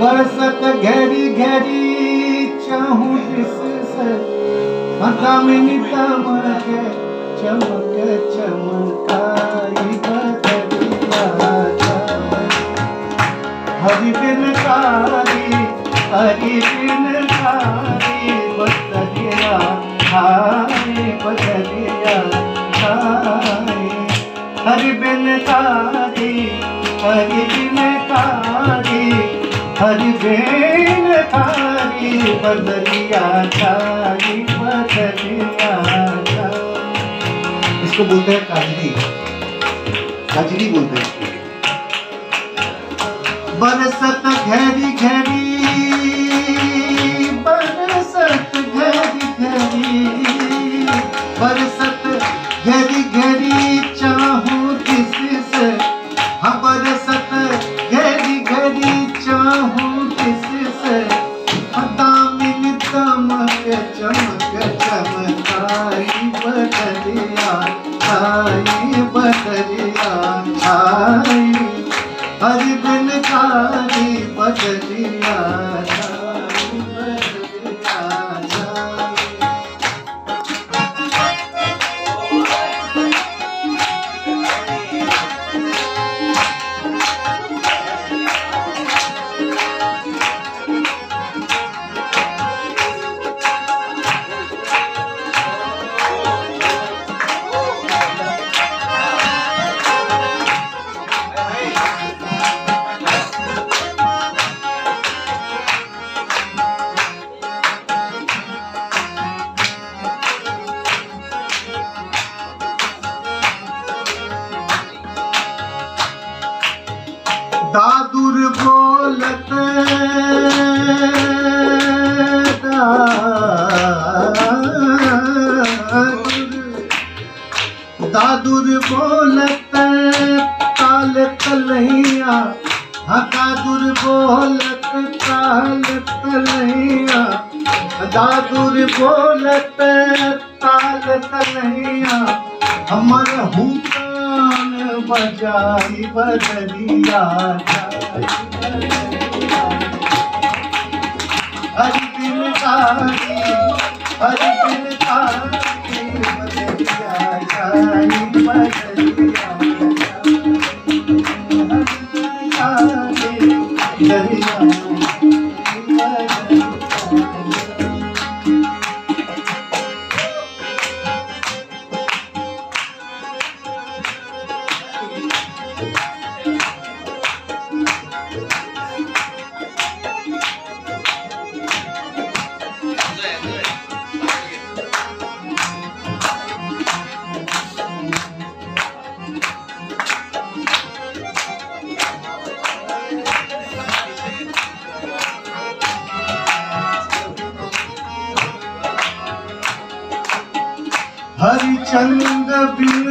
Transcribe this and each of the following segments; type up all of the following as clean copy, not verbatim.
बरसत गहरी गहरी चाहूं जिससे दामिनी दमक चमक चमकाई बदलिया हरि बिन कारी बदलिया हाय बदलिया हाय हरि बिन कारी हरि बिन कारी बदलिया कारी बदलिया। इसको बोलते हैं काजरी, काजरी बोलते हैं। बरसत घड़ी घड़ी बरसत घड़ी घड़ी बरसत घड़ी घड़ी चाहूं किससे हाँ बरसत घड़ी घड़ी चाहूं किससे दामिनी दमक चमक चमकाई बदलिया आई बदलिया आई हरि बिन कारी बदलिया आई बदलिया आई। दादुर बोलत दादुर बोलत ताल तलैया हाँ दादुर बोलत ताल तलैया दादुर बोलत ताल तलैया हमर हुकान बजाई बदलिया हरि बिन कारी हरि बिन कारी बदलिया आई बदलिया हरि बिन कारी हरिचंद बिन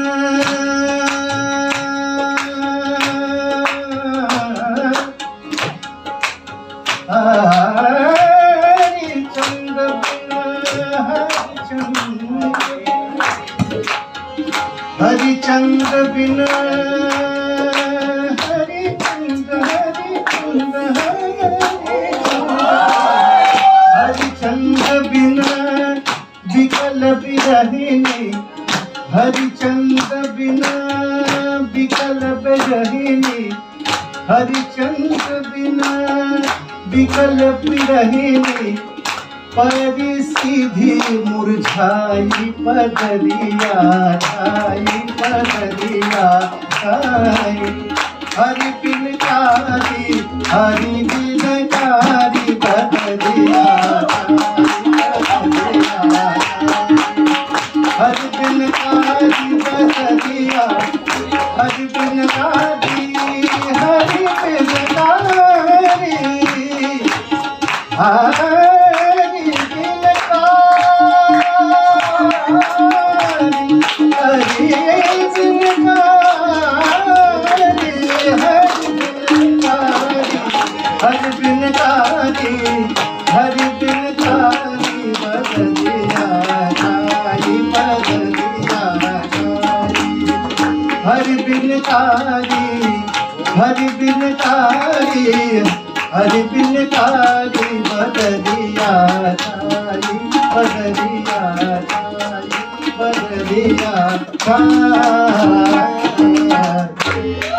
हरिचंद बिन हरिचंद बिन हरिचंद हरिचंद बिन विकल बिरहिनी हरिचंद बिना विकल बिरहिनी हरिचंद बिना विकल बिरहिनी परी सीधी मुरझाई बदलिया आई बदलिया आई हरि बिन कारी हरि बिन कारी बदलिया हरि बिन कारी बदलिया हरि बिन कारी हरि बिन कारी हरि बिन कारी हरि बिन कारी हरि बिन कारी हरि बिन कारी बदलिया हरि बिन कारी हरि बिन कारी हरि बिन कारी बदरिया जाई, बदरिया जाई, बदरिया जाई।